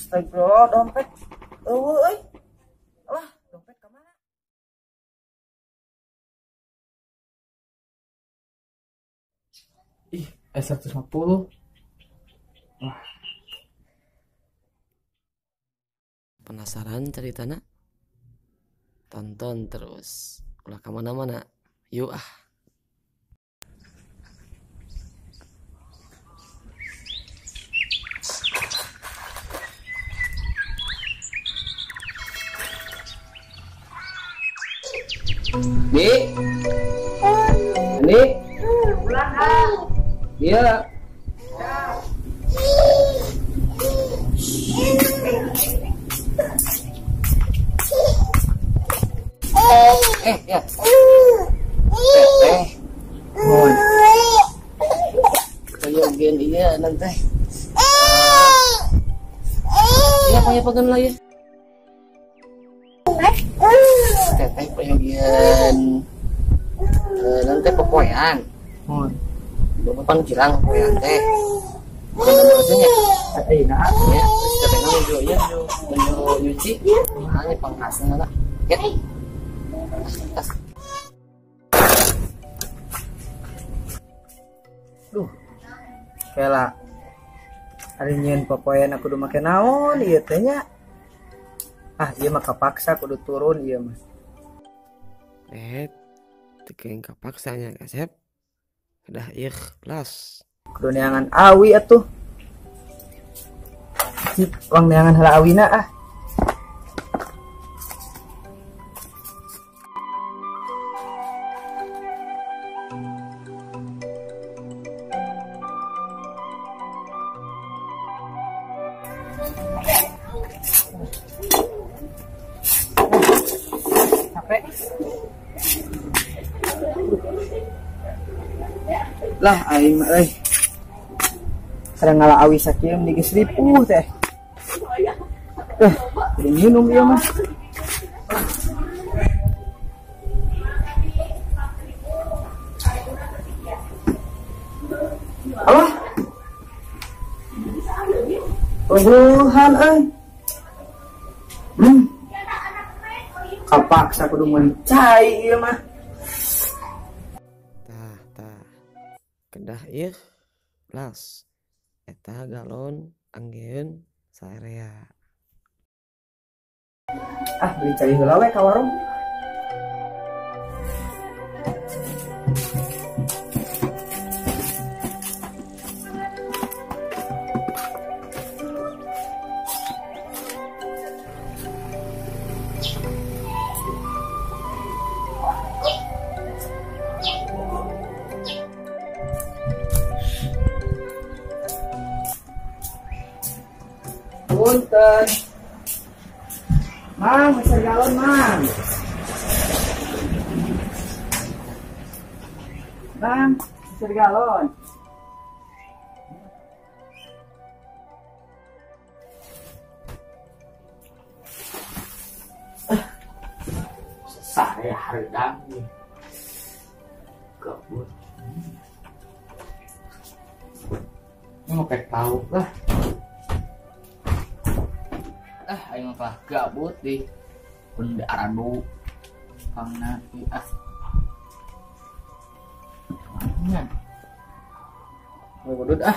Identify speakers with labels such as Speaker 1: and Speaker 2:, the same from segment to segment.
Speaker 1: Astagfirullah, dompet. Euy. Alah, dompet ke mana? Ih, 150. Wah.
Speaker 2: Penasaran ceritanya? Tonton terus. Ulah kemana-mana. Yuk ah.
Speaker 1: Di. Ini. Dia. Ya. Mohon. Kayak gen iya nanti. Iya pegang lah ya. Teteh pengen nanti pepoyan. Mohon. Bukan kirang pepoyan teh. Bukan namanya. Nah, ya. Terus katanya menuju ya, menuju nyuci. Hanya pangkasan lah. Ya. Tas. Duh. Kela. Hari nyen pepoyan aku udah make naon ieu teh nya. Ah, iya mah kapaksa kudu turun iya mah.
Speaker 2: Teking kapaksanya kasep. Udah ikhlas.
Speaker 1: Kudu neangan awi atuh. Sip, wang neangan hala awina ah. Capek. Lah aing mah euy. Sareng ngala awi sakieu di geus ripuh teh. Kudu minum ieu mah. Allah. Tuhan euy. Kapaksa kudu mencai ieu mah.
Speaker 2: Tah. Kedah ikhlas. Eta galon anggeun saarea.
Speaker 1: Ah, beli cai heula we ka warung. Punten. Mang, meser galon, Mang. Mang, meser galon. Saya harga gabut. Ini mau kayak tahu lah. Ayo mah gabut di benda aradu pangna mana gabut gabut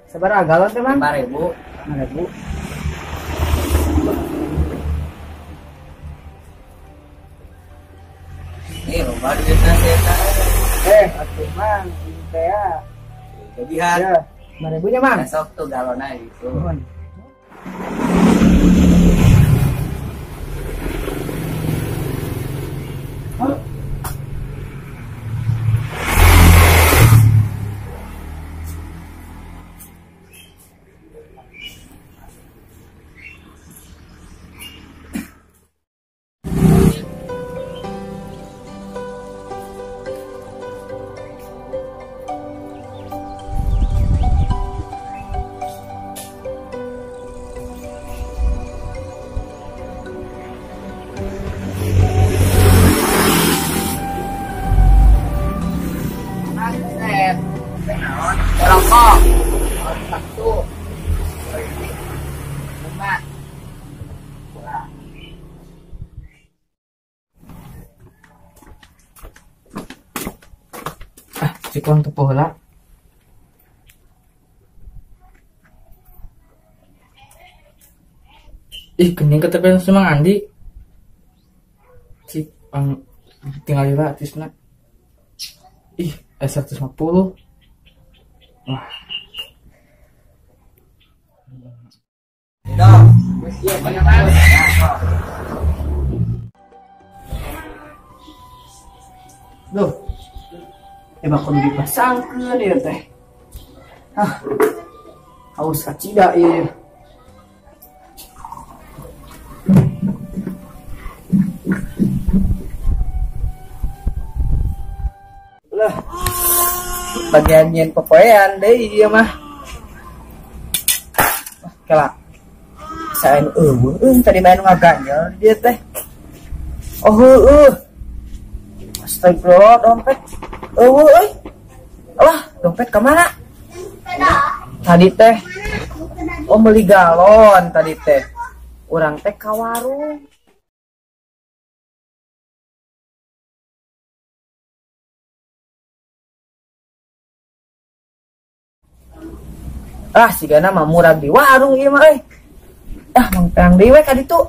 Speaker 1: sabar galon teh Bang 5.000 loba duitna eta atuh Mang ini teh ya jadian 5.000 nya Mang sok tuh galonna itu. mak. Cikong tepuh lah. Ih, kening ketepen sama Andi. Cik, tinggal di artisna. Ih, 150. Wah. Iya, banyak banget. Loh. Bakal dipasangkeun ieu teh. Haus kacida ieu. Lah. Bagian nyen pepoean deui ieu mah. Kelak. Saen tadi main ngaganyel dia teh. Oh astagfirullah, dompet. Alah, dompet kemana? Tadi teh. Beli galon tadi teh. Urang teh ka warung. Sigana mah murah di warung ieu mah euy. Mangtang deui we ka ditu.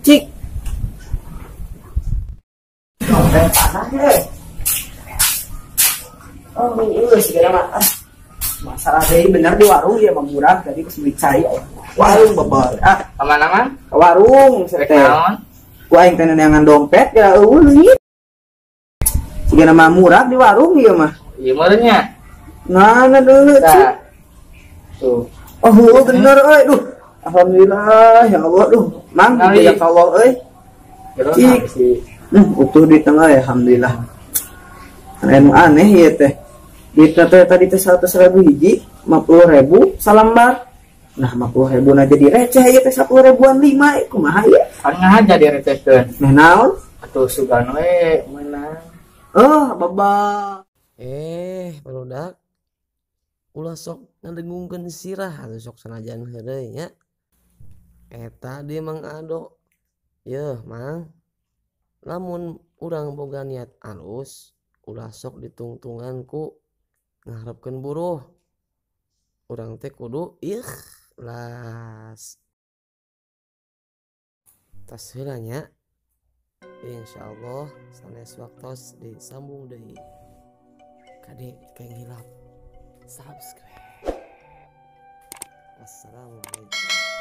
Speaker 1: Cik. Dompet tanah deh. Sigana mah masalah deui bener di warung ieu mah murah jadi geus beli cai. Warung bebal.
Speaker 2: Aman-aman?
Speaker 1: Ka warung teh. Ku aing teh neangan dompet ya leungit. Sigana mah murah di warung ieu mah.
Speaker 2: Ieu mah nya.
Speaker 1: Nah deuleu cik. Tuh. Bener euy. Duh. Alhamdulillah ya Allah. Duh, mang ya Allah euy. Cik. Utuh di tengah ya alhamdulillah. Anu aneh ieu teh. Duit tadi teh 100.000 hiji, 50.000 salambar. Nah, 50.000 na jadi receh ieu teh 10.000-an 5 kumaha ieu?
Speaker 2: Kan ngahaja direcehkeun.
Speaker 1: Nah, naon?
Speaker 2: Atuh sugan we meunang.
Speaker 1: Baba.
Speaker 2: Barudak. Ulah sok ngadengungkeun sirah atuh sok sanajan heureuy nya. Eta dia Mang Ado. Yeuh, Mang. Lamun urang boga niat alus, ulah sok ditungtungan ku ngaharepkeun buruh. Urang teh kudu ikhlas. Tas heula nya. Insyaallah sanes waktos disambung deui. Kade kayak ngilap. Subscribe. Wassalamualaikum.